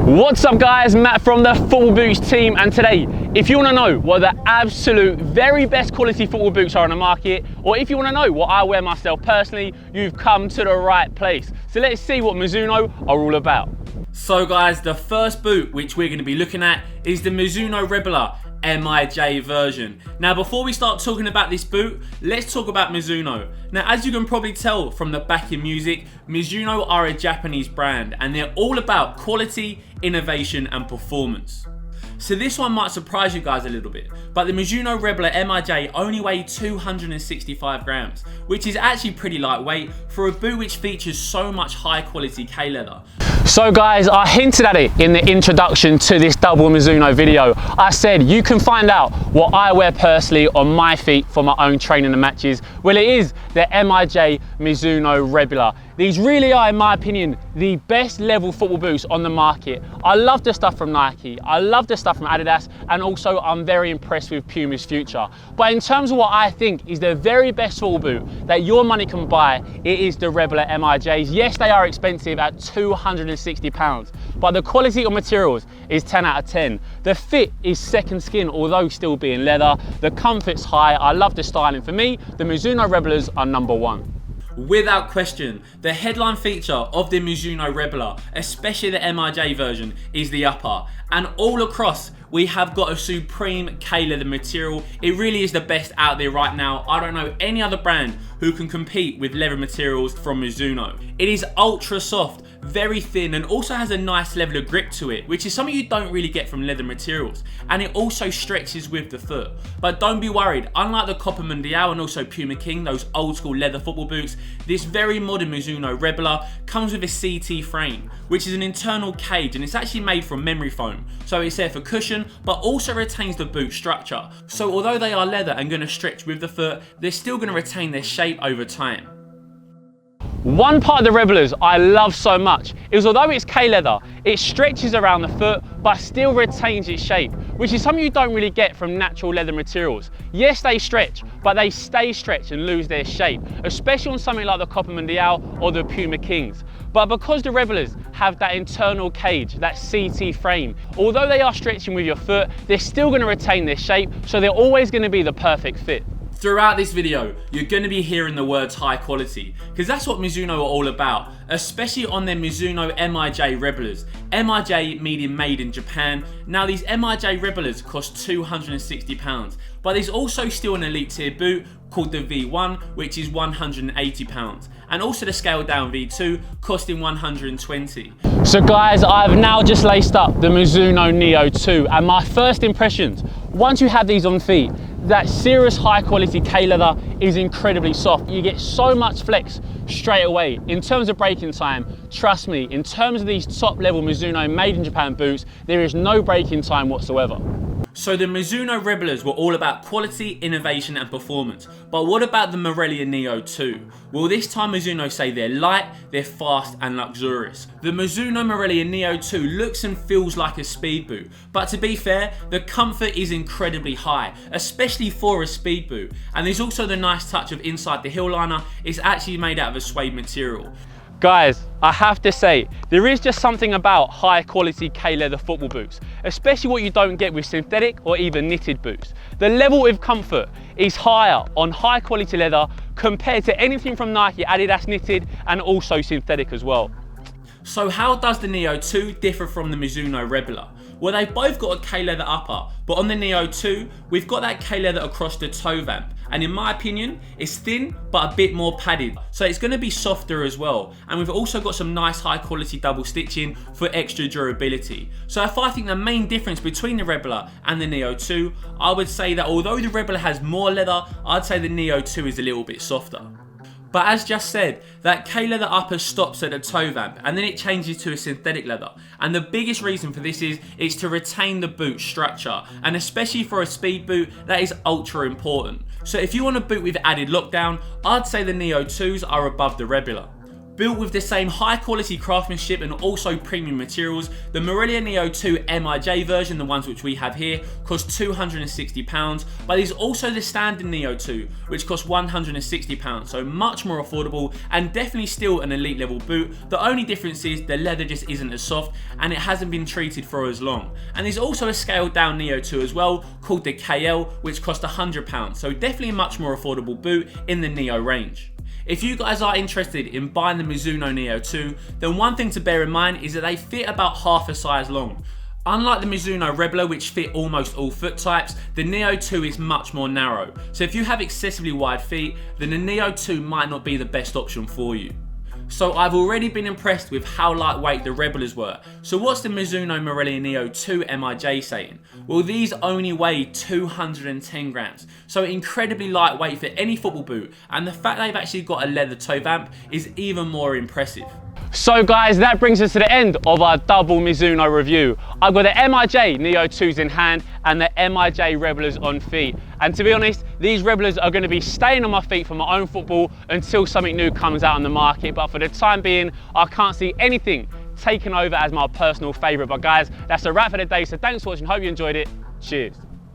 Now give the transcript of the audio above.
What's up guys, Matt from the Football Boots team, and today, if you want to know what the absolute very best quality football boots are on the market, or if you want to know what I wear myself personally, you've come to the right place. So let's see what Mizuno are all about. So guys, the first boot which we're going to be looking at is the Mizuno Rebel MIJ version. Now before we start talking about this boot, let's talk about Mizuno. Now as you can probably tell from the backing music, Mizuno are a Japanese brand and they're all about quality, innovation and performance. So this one might surprise you guys a little bit, but the Mizuno Rebel MIJ only weigh 265 grams, which is actually pretty lightweight for a boot which features so much high quality K leather. So guys, I hinted at it in the introduction to this double Mizuno video. I said you can find out what I wear personally on my feet for my own training and matches. Well, it is the MIJ Mizuno Rebel. These really are, in my opinion, the best level football boots on the market. I love the stuff from Nike, I love the stuff from Adidas, and also I'm very impressed with Puma's future. But in terms of what I think is the very best football boot that your money can buy, it is the Rebel MIJs. Yes, they are expensive at £260, but the quality of materials is 10 out of 10. The fit is second skin, although still being leather. The comfort's high, I love the styling. For me, the Mizuno Rebels are number one. Without question, the headline feature of the Mizuno Rebel, especially the MIJ version, is the upper. And all across, we have got a supreme K leather material. It really is the best out there right now. I don't know any other brand who can compete with leather materials from Mizuno. It is ultra soft, very thin, and also has a nice level of grip to it, which is something you don't really get from leather materials. And it also stretches with the foot. But don't be worried, unlike the Copa Mundial and also Puma King, those old school leather football boots, this very modern Mizuno Rebel comes with a CT frame, which is an internal cage, and it's actually made from memory foam. So it's there for cushion, but also retains the boot structure. So although they are leather and going to stretch with the foot, they're still going to retain their shape over time. One part of the Rebels I love so much is although it's K leather, it stretches around the foot but still retains its shape, which is something you don't really get from natural leather materials. Yes, they stretch, but they stay stretched and lose their shape, especially on something like the Copa Mundial or the Puma Kings. But because the Rebels have that internal cage, that CT frame, although they are stretching with your foot, they're still going to retain their shape, so they're always going to be the perfect fit. Throughout this video, you're going to be hearing the words high quality, because that's what Mizuno are all about, especially on their Mizuno MIJ Rebels. MIJ meaning made in Japan. Now these MIJ Rebels cost £260, but there's also still an elite tier boot called the V1, which is £180, and also the scaled down V2 costing £120. So guys, I've now just laced up the Mizuno Neo 2, and my first impressions, once you have these on feet, that serious high quality K leather is incredibly soft. You get so much flex straight away. In terms of braking time, trust me, in terms of these top level Mizuno made in Japan boots, there is no braking time whatsoever. So the Mizuno Rebels were all about quality, innovation and performance. But what about the Morelia Neo 2? Well, this time Mizuno say they're light, they're fast and luxurious. The Mizuno Morelia Neo 2 looks and feels like a speed boot, but to be fair, the comfort is incredibly high, especially for a speed boot. And there's also the nice touch of inside the heel liner, it's actually made out of a suede material. Guys, I have to say, there is just something about high quality K leather football boots, especially what you don't get with synthetic or even knitted boots. The level of comfort is higher on high quality leather compared to anything from Nike, Adidas knitted and also synthetic as well. So how does the Neo 2 differ from the Mizuno Rebel? Well, they've both got a K leather upper, but on the Neo 2, we've got that K leather across the toe vamp. And in my opinion, it's thin, but a bit more padded. So it's gonna be softer as well. And we've also got some nice high quality double stitching for extra durability. So if I think the main difference between the Rebel and the Neo 2, I would say that although the Rebel has more leather, I'd say the Neo 2 is a little bit softer. But as just said, that K leather upper stops at the toe vamp and then it changes to a synthetic leather. And the biggest reason for this is to retain the boot structure. And especially for a speed boot, that is ultra important. So if you want a boot with added lockdown, I'd say the Neo 2s are above the Rebel. Built with the same high quality craftsmanship and also premium materials, the Morelia Neo 2 MIJ version, the ones which we have here, costs £260, but there's also the standard Neo 2, which costs £160, so much more affordable and definitely still an elite level boot. The only difference is the leather just isn't as soft and it hasn't been treated for as long. And there's also a scaled down Neo 2 as well, called the KL, which costs £100, so definitely a much more affordable boot in the Neo range. If you guys are interested in buying the Mizuno Neo 2, then one thing to bear in mind is that they fit about half a size long. Unlike the Mizuno Rebelo, which fit almost all foot types, the Neo 2 is much more narrow. So if you have excessively wide feet, then the Neo 2 might not be the best option for you. So I've already been impressed with how lightweight the Rebelas were. So what's the Mizuno Morelia Neo 2 MIJ saying? Well, these only weigh 210 grams. So incredibly lightweight for any football boot. And the fact they've actually got a leather toe vamp is even more impressive. So guys, that brings us to the end of our double Mizuno review. I've got the MIJ Neo 2s in hand and the MIJ Rebelas on feet. And to be honest, these Rebelas are going to be staying on my feet for my own football until something new comes out on the market. But for the time being, I can't see anything taken over as my personal favourite. But guys, that's a wrap for the day. So thanks for watching. Hope you enjoyed it. Cheers.